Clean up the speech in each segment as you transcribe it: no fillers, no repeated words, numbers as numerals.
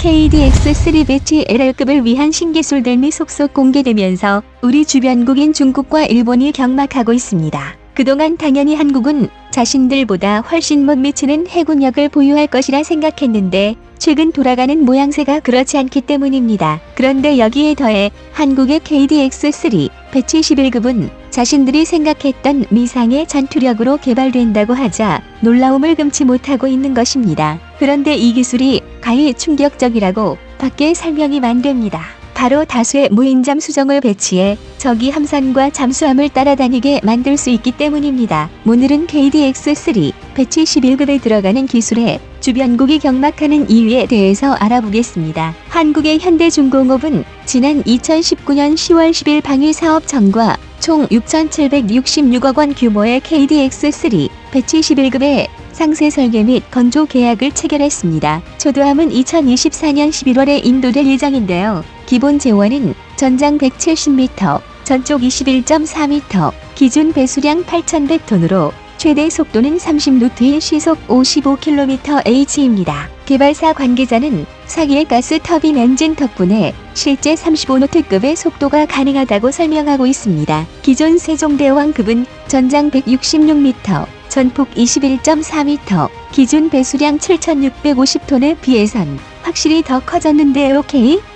KDX-3 배치 LR급을 위한 신기술들이 속속 공개되면서 우리 주변국인 중국과 일본이 경막하고 있습니다. 그동안 당연히 한국은 자신들보다 훨씬 못 미치는 해군력을 보유할 것이라 생각했는데 최근 돌아가는 모양새가 그렇지 않기 때문입니다. 그런데 여기에 더해 한국의 KDX-3 배치 11급은 자신들이 생각했던 미상의 전투력으로 개발된다고 하자 놀라움을 금치 못하고 있는 것입니다. 그런데 이 기술이 가히 충격적이라고 밖에 설명이 안 됩니다. 바로 다수의 무인 잠수정을 배치해 적이 함선과 잠수함을 따라다니게 만들 수 있기 때문입니다. 오늘은 KDX-3 배치 11급에 들어가는 기술에 주변국이 경막하는 이유에 대해서 알아보겠습니다. 한국의 현대중공업은 지난 2019년 10월 10일 방위사업청과 총 6,766억 원 규모의 KDX-3 배치 11급의 상세 설계 및 건조 계약을 체결했습니다. 초도함은 2024년 11월에 인도될 예정인데요. 기본 재원은 전장 170m, 전쪽 21.4m, 기준 배수량 8,100톤으로 최대 속도는 30노트인 시속 55km/h입니다. 개발사 관계자는 4기의 가스 터빈 엔진 덕분에 실제 35노트급의 속도가 가능하다고 설명하고 있습니다. 기존 세종대왕급은 전장 166m, 전폭 21.4m, 기준 배수량 7,650톤에 비해선 확실히 더 커졌는데요.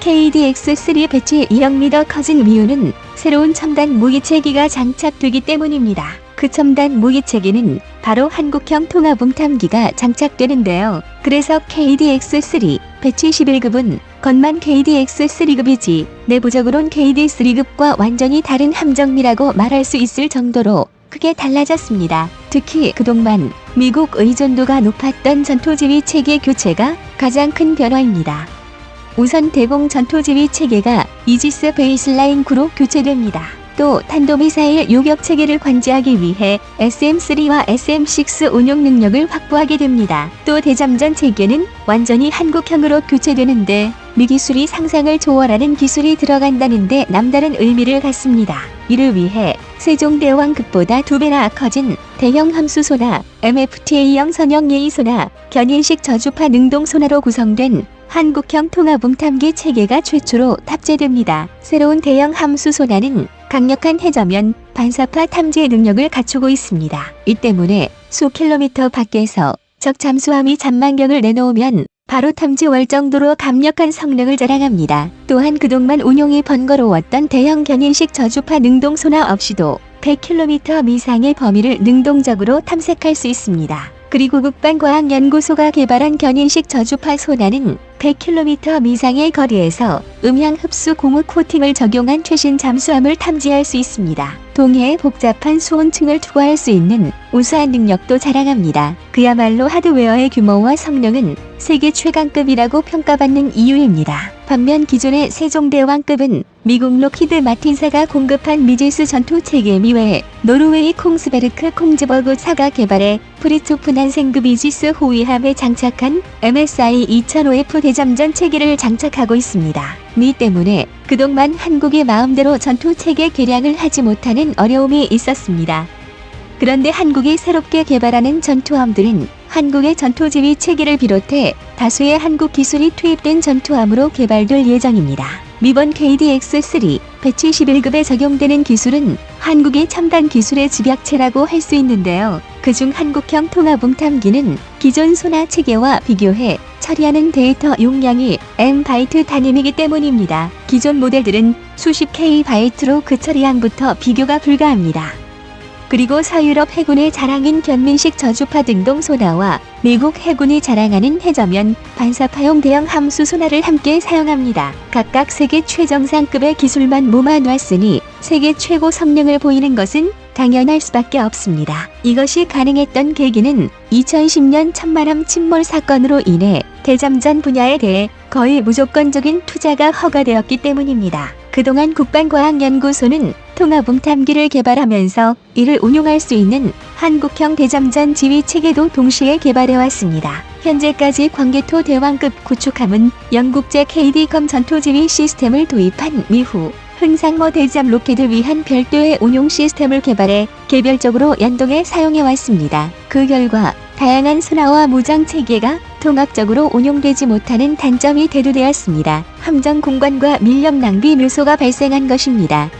KDX-3 배치 2억 커진 이유는 새로운 첨단 무기체계가 장착되기 때문입니다. 그 첨단 무기체계는 바로 한국형 통합음탐기가 장착되는데요. 그래서 KDX-3 배치 11급은 겉만 KDX-3급이지 내부적으론 KD-3급과 완전히 다른 함정미라고 말할 수 있을 정도로 크게 달라졌습니다. 특히 그동안 미국 의존도가 높았던 전투지휘 체계 교체가 가장 큰 변화입니다. 우선 대공 전투지휘 체계가 이지스 베이스라인 9로 교체됩니다. 또 탄도미사일 요격 체계를 관제하기 위해 SM-3와 SM-6 운용 능력을 확보하게 됩니다. 또 대잠전 체계는 완전히 한국형으로 교체되는데 미기술이 상상을 초월하는 기술이 들어간다는데 남다른 의미를 갖습니다. 이를 위해 세종대왕급보다 2배나 커진 대형 함수소나 MFTA형 선형 예의소나 견인식 저주파 능동소나로 구성된 한국형 통합음탐기 체계가 최초로 탑재됩니다. 새로운 대형 함수소나는 강력한 해저면 반사파 탐지 능력을 갖추고 있습니다. 이 때문에 수 킬로미터 밖에서 적 잠수함이 잠만경을 내놓으면 바로 탐지할 정도로 강력한 성능을 자랑합니다. 또한 그동안 운용이 번거로웠던 대형 견인식 저주파 능동소나 없이도 100km 미상의 범위를 능동적으로 탐색할 수 있습니다. 그리고 국방과학연구소가 개발한 견인식 저주파 소나는 100km 미상의 거리에서 음향 흡수 고무 코팅을 적용한 최신 잠수함을 탐지할 수 있습니다. 동해에 복잡한 수온층을 투과할 수 있는 우수한 능력도 자랑합니다. 그야말로 하드웨어의 규모와 성능은 세계 최강급이라고 평가받는 이유입니다. 반면 기존의 세종대왕급은 미국 로키드 마틴사가 공급한 미지스 전투체계 미외에 노르웨이 콩스베르크 콩즈버그사가 개발해 프리초프 난생급 이지스 호위함에 장착한 MSI 2005F 대잠전 체계를 장착하고 있습니다. 미 때문에 그동안 한국이 마음대로 전투체계 개량을 하지 못하는 어려움이 있었습니다. 그런데 한국이 새롭게 개발하는 전투함들은 한국의 전투지휘 체계를 비롯해 다수의 한국 기술이 투입된 전투함으로 개발될 예정입니다. 이번 KDX-3 배치 11급에 적용되는 기술은 한국의 첨단 기술의 집약체라고 할 수 있는데요. 그중 한국형 통합음탐기는 기존 소나 체계와 비교해 처리하는 데이터 용량이 M바이트 단위이기 때문입니다. 기존 모델들은 수십 K바이트로 그 처리량부터 비교가 불가합니다. 그리고 서유럽 해군의 자랑인 견민식 저주파 등동 소나와 미국 해군이 자랑하는 해저면 반사파용 대형 함수 소나를 함께 사용합니다. 각각 세계 최정상급의 기술만 모아놨으니 세계 최고 성능을 보이는 것은 당연할 수밖에 없습니다. 이것이 가능했던 계기는 2010년 천만함 침몰 사건으로 인해 대잠전 분야에 대해 거의 무조건적인 투자가 허가되었기 때문입니다. 그동안 국방과학연구소는 통합음탐기를 개발하면서 이를 운용할 수 있는 한국형 대잠전 지휘 체계도 동시에 개발해왔습니다. 현재까지 광개토 대왕급 구축함은 영국제 KD컴 전투지휘 시스템을 도입한 이후 흥상모 대잠 로켓을 위한 별도의 운용 시스템을 개발해 개별적으로 연동해 사용해왔습니다. 그 결과 다양한 순화와 무장 체계가 통합적으로 운용되지 못하는 단점이 대두되었습니다. 함정 공간과 밀렵 낭비 묘소가 발생한 것입니다.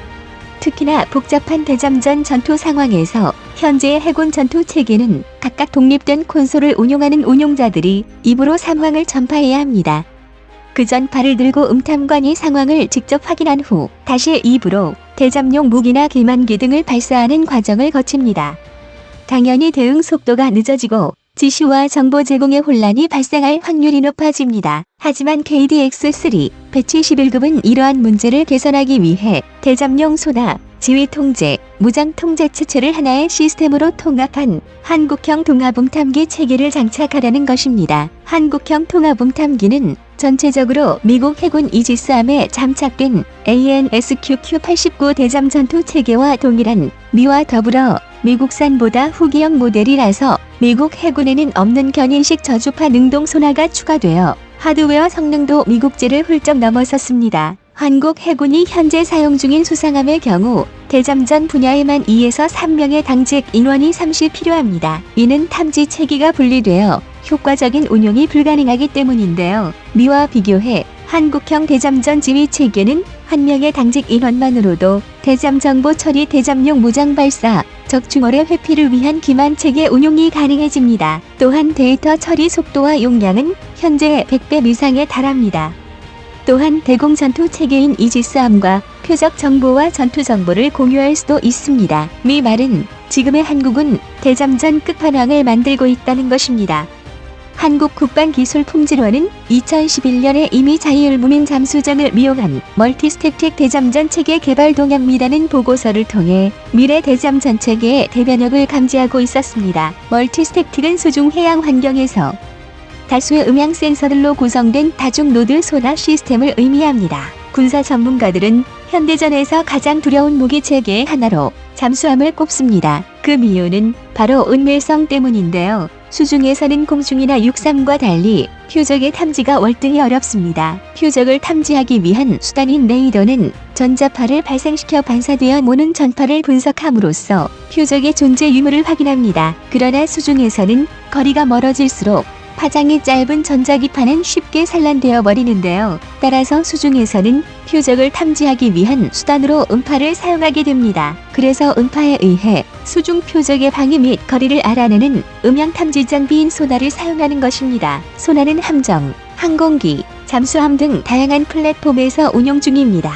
특히나 복잡한 대잠전 전투 상황에서 현재의 해군 전투 체계는 각각 독립된 콘솔을 운용하는 운용자들이 입으로 상황을 전파해야 합니다. 그 전파를 들고 음탐관이 상황을 직접 확인한 후 다시 입으로 대잠용 무기나 기만기 등을 발사하는 과정을 거칩니다. 당연히 대응 속도가 늦어지고 지시와 정보 제공에 혼란이 발생할 확률이 높아집니다. 하지만 KDX3 배치 11급은 이러한 문제를 개선하기 위해 대잠용 소나 지휘 통제, 무장 통제 체체를 하나의 시스템으로 통합한 한국형 통합음탐기 체계를 장착하려는 것입니다. 한국형 통합음탐기는 전체적으로 미국 해군 이지스함에 장착된 ANSQQ-89 대잠 전투 체계와 동일한 미와 더불어 미국산보다 후기형 모델이라서 미국 해군에는 없는 견인식 저주파 능동 소나가 추가되어 하드웨어 성능도 미국제를 훌쩍 넘어섰습니다. 한국 해군이 현재 사용 중인 수상함의 경우 대잠전 분야에만 2에서 3명의 당직 인원이 30 필요합니다. 이는 탐지 체계가 분리되어 효과적인 운용이 불가능하기 때문인데요. 미와 비교해 한국형 대잠전 지휘 체계는 1명의 당직 인원만으로도 대잠 정보 처리, 대잠용 무장 발사, 적충월의 회피를 위한 기만 체계 운용이 가능해집니다. 또한 데이터 처리 속도와 용량은 현재의 100배 이상에 달합니다. 또한 대공 전투 체계인 이지스함과 표적 정보와 전투 정보를 공유할 수도 있습니다. 미 말은 지금의 한국은 대잠전 끝판왕을 만들고 있다는 것입니다. 한국국방기술품질원은 2011년에 이미 자율무민 잠수정을 미용한 멀티스택틱 대잠전 체계 개발 동향미라는 보고서를 통해 미래 대잠전 체계의 대변혁을 감지하고 있었습니다. 멀티스택틱은 수중 해양 환경에서 다수의 음향 센서들로 구성된 다중 노드 소나 시스템을 의미합니다. 군사 전문가들은 현대전에서 가장 두려운 무기 체계의 하나로 잠수함을 꼽습니다. 그 이유는 바로 은밀성 때문인데요. 수중에서는 공중이나 육상과 달리 표적의 탐지가 월등히 어렵습니다. 표적을 탐지하기 위한 수단인 레이더는 전자파를 발생시켜 반사되어 모는 전파를 분석함으로써 표적의 존재 유무를 확인합니다. 그러나 수중에서는 거리가 멀어질수록 파장이 짧은 전자기파는 쉽게 산란되어 버리는데요. 따라서 수중에서는 표적을 탐지하기 위한 수단으로 음파를 사용하게 됩니다. 그래서 음파에 의해 수중 표적의 방위 및 거리를 알아내는 음향 탐지 장비인 소나를 사용하는 것입니다. 소나는 함정, 항공기, 잠수함 등 다양한 플랫폼에서 운용 중입니다.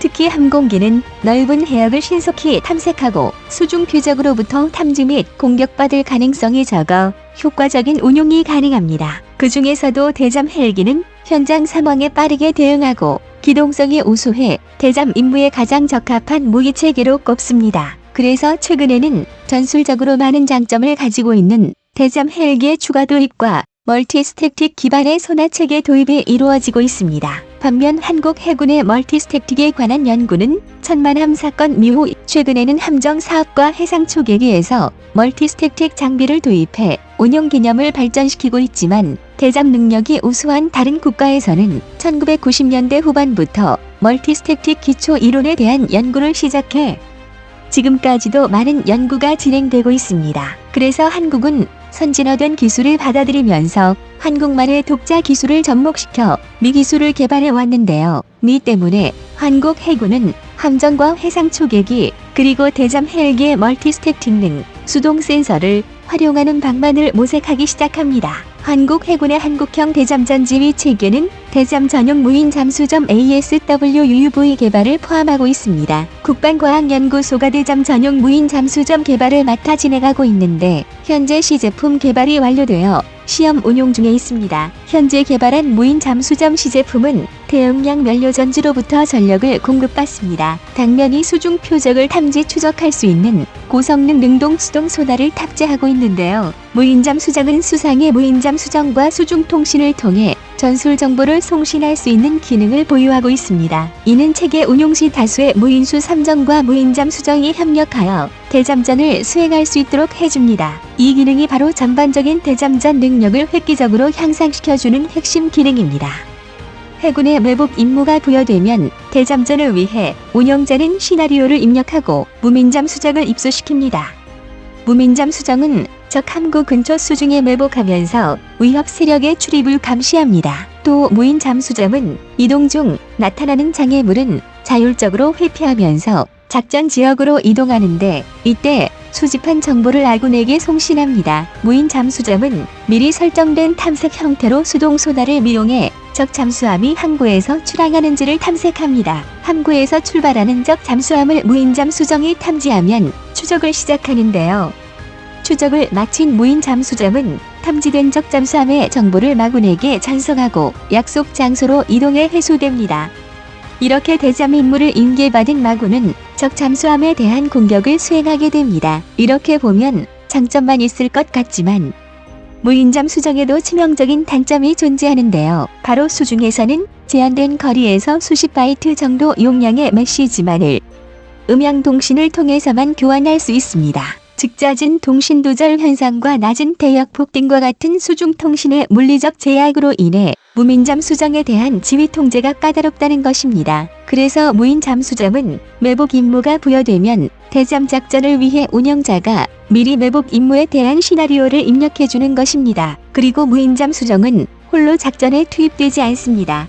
특히 항공기는 넓은 해역을 신속히 탐색하고 수중 표적으로부터 탐지 및 공격받을 가능성이 적어 효과적인 운용이 가능합니다. 그 중에서도 대잠 헬기는 현장 상황에 빠르게 대응하고 기동성이 우수해 대잠 임무에 가장 적합한 무기체계로 꼽습니다. 그래서 최근에는 전술적으로 많은 장점을 가지고 있는 대잠 헬기의 추가 도입과 멀티스택틱 기반의 소나체계 도입이 이루어지고 있습니다. 반면 한국 해군의 멀티스택틱에 관한 연구는 천만함 사건 이후 최근에는 함정 사업과 해상 초계기에서 멀티스택틱 장비를 도입해 운용 개념을 발전시키고 있지만 대잠 능력이 우수한 다른 국가에서는 1990년대 후반부터 멀티스택틱 기초 이론에 대한 연구를 시작해 지금까지도 많은 연구가 진행되고 있습니다. 그래서 한국은 선진화된 기술을 받아들이면서 한국만의 독자 기술을 접목시켜 미 기술을 개발해 왔는데요. 미 때문에 한국 해군은 함정과 해상 초계기 그리고 대잠 헬기의 멀티스택틱 능 수동 센서를 활용하는 방만을 모색하기 시작합니다. 한국 해군의 한국형 대잠전 지휘 체계는 대잠 전용 무인 잠수점 ASWUV 개발을 포함하고 있습니다. 국방과학연구소가 대잠 전용 무인 잠수점 개발을 맡아 진행하고 있는데 현재 시제품 개발이 완료되어 시험 운용 중에 있습니다. 현재 개발한 무인 잠수점 시제품은 대용량 연료 전지로부터 전력을 공급받습니다. 당면이 수중 표적을 탐지 추적할 수 있는 고성능 능동 수동 소나를 탑재하고 있는데요. 무인잠 수정은 수상의 무인잠 수정과 수중 통신을 통해 전술 정보를 송신할 수 있는 기능을 보유하고 있습니다. 이는 체계 운용 시 다수의 무인수 함정과 무인잠 수정이 협력하여 대잠전을 수행할 수 있도록 해줍니다. 이 기능이 바로 전반적인 대잠전 능력을 획기적으로 향상시켜주는 핵심 기능입니다. 해군의 매복 임무가 부여되면 대잠전을 위해 운영자는 시나리오를 입력하고 무민잠 수정을 입수시킵니다. 무민잠 수정은 적 함구 근처 수중에 매복하면서 위협 세력의 출입을 감시합니다. 또 무인 잠수정은 이동 중 나타나는 장애물은 자율적으로 회피하면서 작전 지역으로 이동하는데 이때 수집한 정보를 아군에게 송신합니다. 무인 잠수정은 미리 설정된 탐색 형태로 수동 소나를 이용해 적 잠수함이 항구에서 출항하는지를 탐색합니다. 항구에서 출발하는 적 잠수함을 무인 잠수정이 탐지하면 추적을 시작하는데요. 추적을 마친 무인 잠수정은 탐지된 적 잠수함의 정보를 마군에게 전송하고 약속 장소로 이동해 회수됩니다. 이렇게 대잠 임무를 인계받은 마군은 적 잠수함에 대한 공격을 수행하게 됩니다. 이렇게 보면 장점만 있을 것 같지만 무인 잠수정에도 치명적인 단점이 존재하는데요. 바로 수중에서는 제한된 거리에서 수십 바이트 정도 용량의 메시지만을 음향 통신을 통해서만 교환할 수 있습니다. 즉 잦은 통신 두절 현상과 낮은 대역 폭등과 같은 수중 통신의 물리적 제약으로 인해 무인 잠수정에 대한 지휘 통제가 까다롭다는 것입니다. 그래서 무인 잠수정은 매복 임무가 부여되면 대잠 작전을 위해 운영자가 미리 매복 임무에 대한 시나리오를 입력해주는 것입니다. 그리고 무인 잠수정은 홀로 작전에 투입되지 않습니다.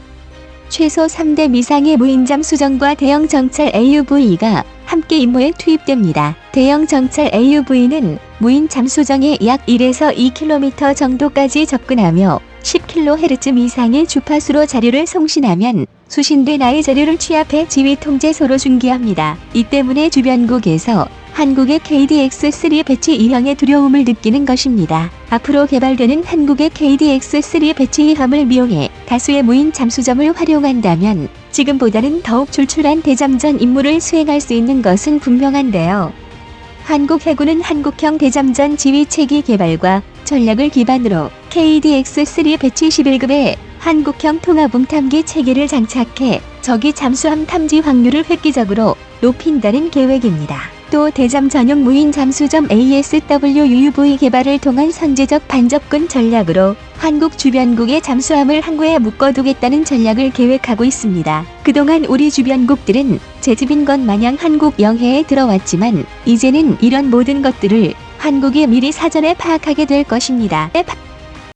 최소 3대 미상의 무인 잠수정과 대형 정찰 AUV가 함께 임무에 투입됩니다. 대형 정찰 AUV는 무인 잠수정에 약 1에서 2km 정도까지 접근하며 10kHz 이상의 주파수로 자료를 송신하면 수신된 I 자료를 취합해 지휘 통제소로 중계합니다. 이 때문에 주변국에서 한국의 KDX-3 배치 2형의 두려움을 느끼는 것입니다. 앞으로 개발되는 한국의 KDX-3 배치 2형을 이용해 다수의 무인 잠수정을 활용한다면 지금보다는 더욱 출출한 대잠전 임무를 수행할 수 있는 것은 분명한데요. 한국 해군은 한국형 대잠전 지휘체계 개발과 전략을 기반으로 KDX-3 배치 11급의 한국형 통합음탐기 체계를 장착해 적이 잠수함 탐지 확률을 획기적으로 높인다는 계획입니다. 또 대잠 전용 무인 잠수정 ASWUV 개발을 통한 선제적 반접근 전략으로 한국 주변국의 잠수함을 항구에 묶어두겠다는 전략을 계획하고 있습니다. 그동안 우리 주변국들은 제집인 것 마냥 한국 영해에 들어왔지만 이제는 이런 모든 것들을 한국이 미리 사전에 파악하게 될 것입니다.